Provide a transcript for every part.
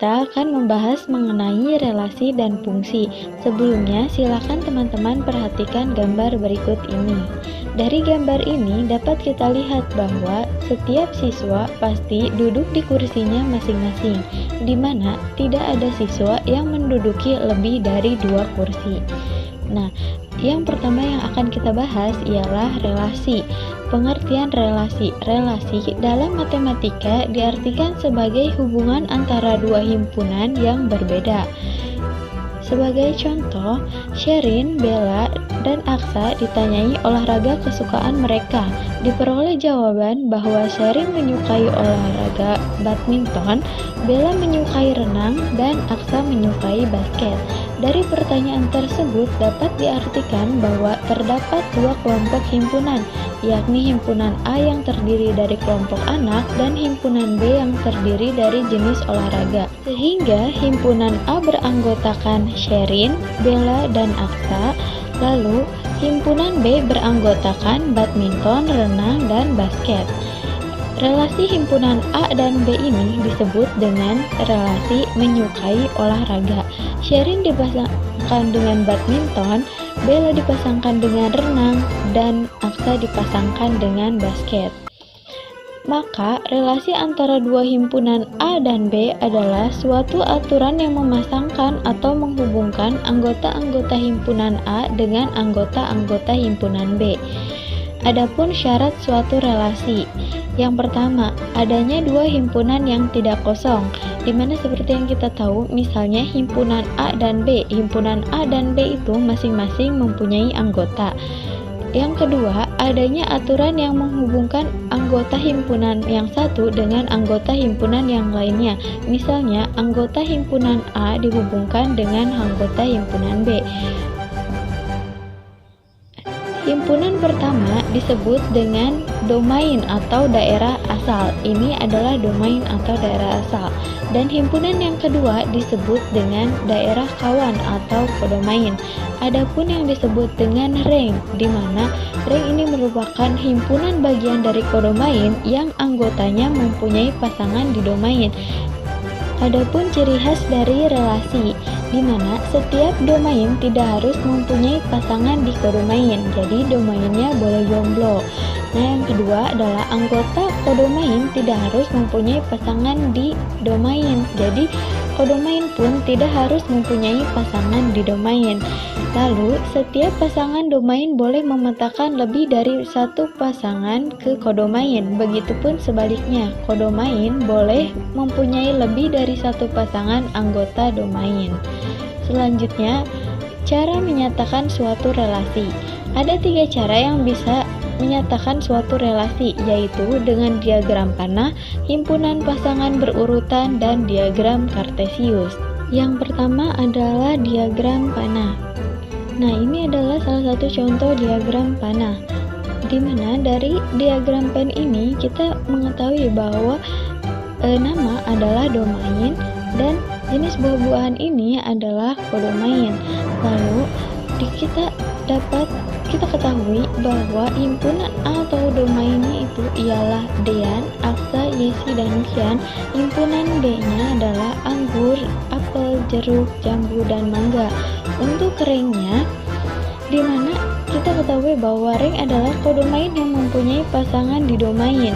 kita akan membahas mengenai relasi dan fungsi. Sebelumnya, silakan teman-teman perhatikan gambar berikut ini. Dari gambar ini dapat kita lihat bahwa setiap siswa pasti duduk di kursinya masing-masing, di mana tidak ada siswa yang menduduki lebih dari 2 kursi. Nah, yang pertama yang akan kita bahas ialah relasi. Pengertian relasi. Relasi dalam matematika diartikan sebagai hubungan antara 2 himpunan yang berbeda. Sebagai contoh, Sherin, Bella, dan Aksa ditanyai olahraga kesukaan mereka. Diperoleh jawaban bahwa Sherin menyukai olahraga badminton, Bella menyukai renang, dan Aksa menyukai basket. Dari pertanyaan tersebut dapat diartikan bahwa terdapat 2 kelompok himpunan, yakni himpunan A yang terdiri dari kelompok anak dan himpunan B yang terdiri dari jenis olahraga. Sehingga himpunan A beranggotakan Sherin, Bella, dan Aksa, lalu himpunan B beranggotakan badminton, renang, dan basket. Relasi himpunan A dan B ini disebut dengan relasi menyukai olahraga. Sherin dipasangkan dengan badminton, Bella dipasangkan dengan renang, dan Aksa dipasangkan dengan basket. Maka, relasi antara 2 himpunan A dan B adalah suatu aturan yang memasangkan atau menghubungkan anggota-anggota himpunan A dengan anggota-anggota himpunan B. Adapun syarat suatu relasi. Yang pertama, adanya 2 himpunan yang tidak kosong, di mana seperti yang kita tahu, misalnya himpunan A dan B. Himpunan A dan B itu masing-masing mempunyai anggota. Yang kedua, adanya aturan yang menghubungkan anggota himpunan yang satu dengan anggota himpunan yang lainnya. Misalnya, anggota himpunan A dihubungkan dengan anggota himpunan B. Himpunan pertama disebut dengan domain atau daerah asal. Ini adalah domain atau daerah asal. Dan himpunan yang kedua disebut dengan daerah kawan atau kodomain. Adapun yang disebut dengan ring, di mana ring ini merupakan himpunan bagian dari kodomain yang anggotanya mempunyai pasangan di domain. Adapun ciri khas dari relasi, di mana setiap domain tidak harus mempunyai pasangan di kodomain, jadi domainnya boleh jomblo. Nah, yang kedua adalah anggota kodomain tidak harus mempunyai pasangan di domain, jadi kodomain pun tidak harus mempunyai pasangan di domain. Lalu, setiap pasangan domain boleh memetakan lebih dari 1 pasangan ke kodomain. Begitupun sebaliknya, kodomain boleh mempunyai lebih dari 1 pasangan anggota domain. Selanjutnya, cara menyatakan suatu relasi. Ada 3 cara yang bisa menyatakan suatu relasi, yaitu dengan diagram panah, himpunan pasangan berurutan, dan diagram kartesius. Yang pertama adalah diagram panah. Nah, ini adalah salah satu contoh diagram panah, di mana dari diagram pen ini kita mengetahui bahwa nama adalah domain dan jenis buah-buahan ini adalah kodomain. Lalu kita ketahui bahwa himpunan A atau domainnya itu ialah Dean, Aksa, Yesi, dan Kian. Himpunan B-nya adalah anggur, apel, jeruk, jambu, dan mangga. Untuk ringnya, di mana kita ketahui bahwa ring adalah kodomain yang mempunyai pasangan di domain,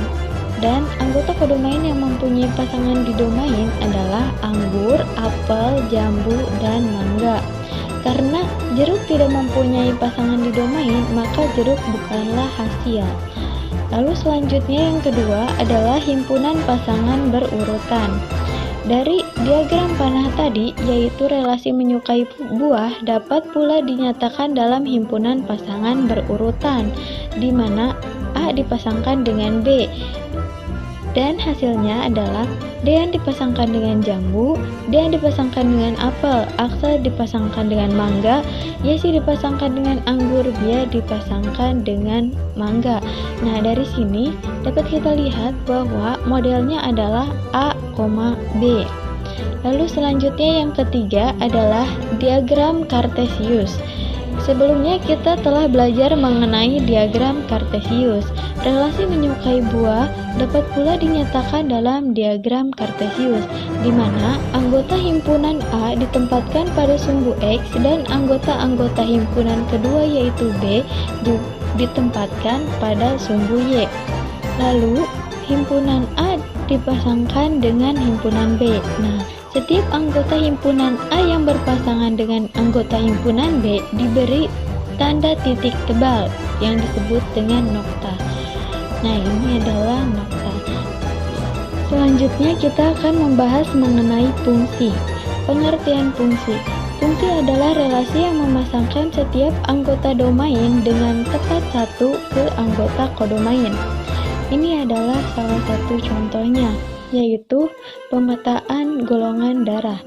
dan anggota kodomain yang mempunyai pasangan di domain adalah anggur, apel, jambu, dan mangga. Karena jeruk tidak mempunyai pasangan di domain, maka jeruk bukanlah hasil. Lalu selanjutnya yang kedua adalah himpunan pasangan berurutan. Dari diagram panah tadi, yaitu relasi menyukai buah, dapat pula dinyatakan dalam himpunan pasangan berurutan, di mana A dipasangkan dengan B. Dan hasilnya adalah Dean dipasangkan dengan jambu, Dean dipasangkan dengan apel, Aksa dipasangkan dengan mangga, Yesi dipasangkan dengan anggur, Bia dipasangkan dengan mangga. Nah, dari sini dapat kita lihat bahwa modelnya adalah A, B. Lalu selanjutnya yang ketiga adalah diagram kartesius. Sebelumnya kita telah belajar mengenai diagram Kartesius. Relasi menyukai buah dapat pula dinyatakan dalam diagram Kartesius, di mana anggota himpunan A ditempatkan pada sumbu X dan anggota-anggota himpunan kedua yaitu B ditempatkan pada sumbu Y. Lalu, himpunan A dipasangkan dengan himpunan B. Nah, setiap anggota himpunan A yang berpasangan dengan anggota himpunan B diberi tanda titik tebal yang disebut dengan nokta. Nah, ini adalah nokta. Selanjutnya kita akan membahas mengenai fungsi. Pengertian fungsi. Fungsi adalah relasi yang memasangkan setiap anggota domain dengan tepat satu ke anggota kodomain. Ini adalah salah satu contohnya, yaitu pemetaan golongan darah.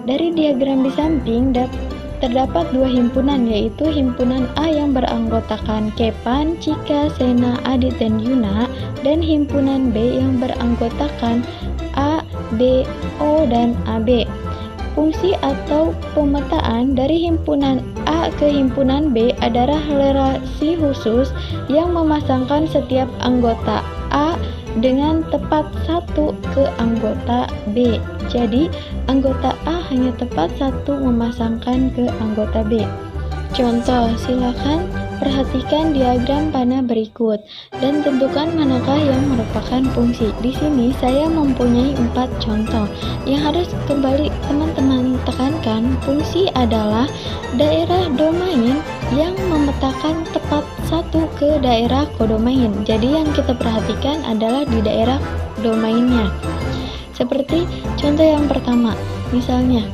Dari diagram di samping terdapat dua himpunan, yaitu himpunan A yang beranggotakan Kepan, Cika, Sena, Adit, dan Yuna, dan himpunan B yang beranggotakan A, B, O, dan AB. Fungsi atau pemetaan dari himpunan A ke himpunan B adalah relasi khusus yang memasangkan setiap anggota A dengan tepat satu ke anggota B. Jadi, anggota A hanya tepat satu memasangkan ke anggota B. Contoh, silakan perhatikan diagram panah berikut dan tentukan manakah yang merupakan fungsi. Di sini saya mempunyai 4 contoh. Yang harus kembali teman-teman tekankan, fungsi adalah daerah domain yang memetakan tepat satu ke daerah kodomain. Jadi yang kita perhatikan adalah di daerah domainnya. Seperti contoh yang pertama, misalnya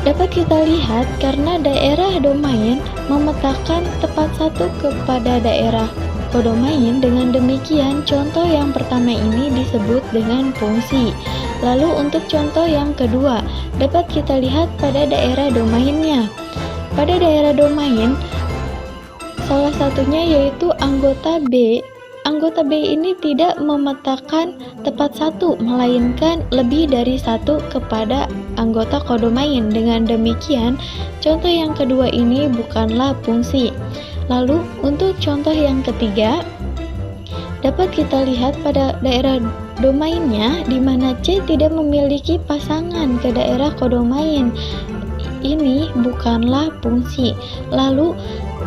dapat kita lihat karena daerah domain memetakan tepat satu kepada daerah kodomain, dengan demikian contoh yang pertama ini disebut dengan fungsi. Lalu untuk contoh yang kedua, dapat kita lihat pada daerah domainnya. Pada daerah domain, salah satunya yaitu anggota B. Anggota B ini tidak memetakan tepat satu, melainkan lebih dari satu kepada anggota kodomain. Dengan demikian, contoh yang kedua ini bukanlah fungsi. Lalu, untuk contoh yang ketiga, dapat kita lihat pada daerah domainnya di mana C tidak memiliki pasangan ke daerah kodomain. Ini bukanlah fungsi. Lalu,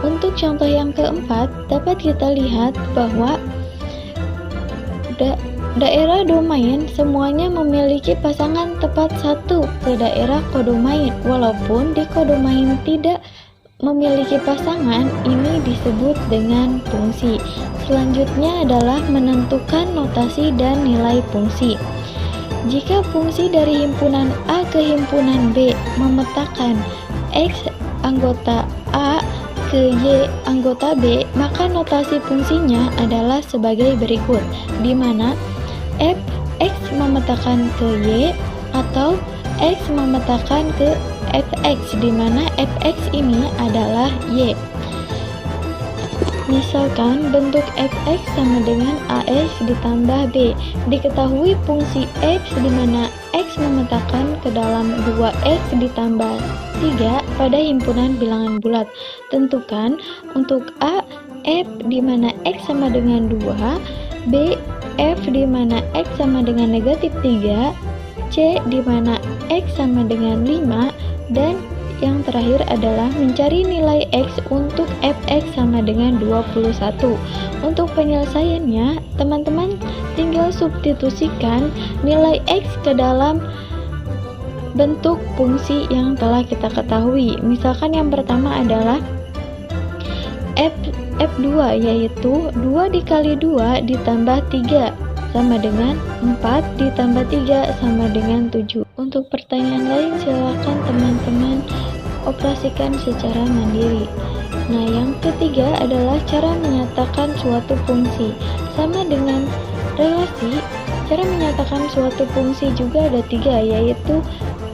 untuk contoh yang keempat, dapat kita lihat bahwa daerah domain semuanya memiliki pasangan tepat satu ke daerah kodomain. Walaupun di kodomain tidak memiliki pasangan, ini disebut dengan fungsi. Selanjutnya adalah menentukan notasi dan nilai fungsi. Jika fungsi dari himpunan A ke himpunan B memetakan X anggota A ke Y anggota B, maka notasi fungsinya adalah sebagai berikut, di mana Fx memetakan ke Y atau X memetakan ke Fx, di mana Fx ini adalah Y. Misalkan bentuk Fx sama dengan Ax ditambah B. Diketahui fungsi X di mana X memetakan ke dalam 2X ditambah 3 pada himpunan bilangan bulat. Tentukan untuk A, F di mana X sama dengan 2, B, F di mana X sama dengan negatif 3, C di mana X sama dengan 5, dan yang terakhir adalah mencari nilai X untuk Fx sama dengan 21. Untuk penyelesaiannya, teman-teman tinggal substitusikan nilai X ke dalam bentuk fungsi yang telah kita ketahui. Misalkan yang pertama adalah F2, yaitu 2 dikali 2 ditambah 3 sama dengan 4 ditambah 3 sama dengan 7. Untuk pertanyaan lain silakan teman-teman operasikan secara mandiri. Nah, yang ketiga adalah cara menyatakan suatu fungsi. Sama dengan relasi, cara menyatakan suatu fungsi juga ada 3, yaitu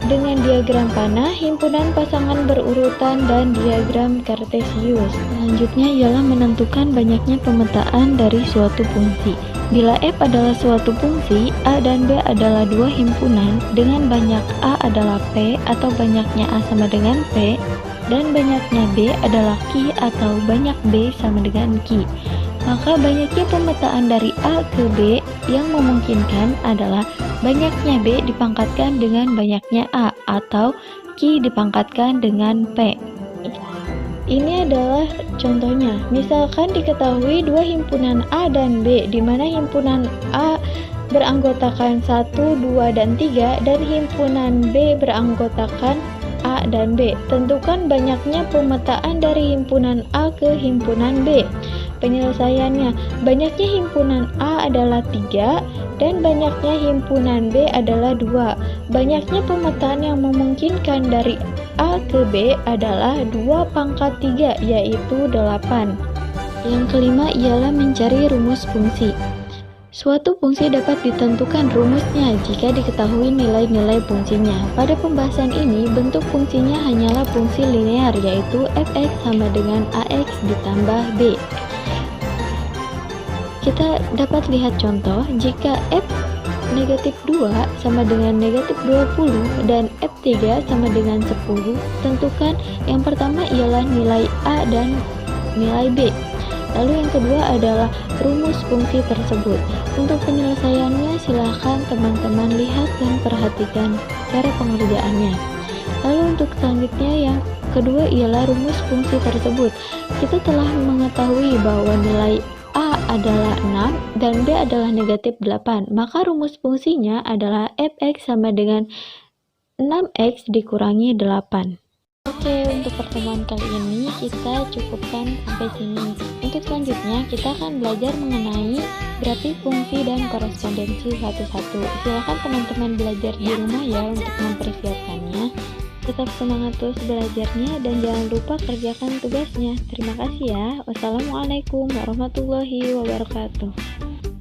dengan diagram panah, himpunan pasangan berurutan, dan diagram Kartesius. Selanjutnya ialah menentukan banyaknya pemetaan dari suatu fungsi. Bila F adalah suatu fungsi, A dan B adalah dua himpunan dengan banyak A adalah P atau banyaknya A sama dengan P, dan banyaknya B adalah Q atau banyak B sama dengan Q. Maka banyaknya pemetaan dari A ke B yang memungkinkan adalah banyaknya B dipangkatkan dengan banyaknya A atau Q dipangkatkan dengan P. Ini adalah contohnya. Misalkan diketahui dua himpunan A dan B, di mana himpunan A beranggotakan 1, 2, dan 3, dan himpunan B beranggotakan A dan B. Tentukan banyaknya pemetaan dari himpunan A ke himpunan B. Penyelesaiannya, banyaknya himpunan A adalah 3 dan banyaknya himpunan B adalah 2. Banyaknya pemetaan yang memungkinkan dari A ke B adalah 2 pangkat 3, yaitu 8. Yang kelima ialah mencari rumus fungsi. Suatu fungsi dapat ditentukan rumusnya jika diketahui nilai-nilai fungsinya. Pada pembahasan ini, bentuk fungsinya hanyalah fungsi linear, yaitu fx sama dengan ax ditambah b. Kita dapat lihat contoh, jika f negatif 2 sama dengan negatif 20 dan f3 sama dengan 10, tentukan yang pertama ialah nilai a dan nilai b. Lalu yang kedua adalah rumus fungsi tersebut. Untuk penyelesaiannya silahkan teman-teman lihat dan perhatikan cara pengerjaannya. Lalu untuk selanjutnya yang kedua ialah rumus fungsi tersebut. Kita telah mengetahui bahwa nilai A adalah 6 dan B adalah negatif 8. Maka rumus fungsinya adalah fx sama dengan 6x dikurangi 8. Oke, untuk pertemuan kali ini kita cukupkan sampai sini. Untuk selanjutnya kita akan belajar mengenai grafik fungsi dan korespondensi satu-satu. Silakan teman-teman belajar di rumah ya untuk mempersiapkannya. Tetap semangat terus belajarnya dan jangan lupa kerjakan tugasnya. Terima kasih ya. Wassalamualaikum warahmatullahi wabarakatuh.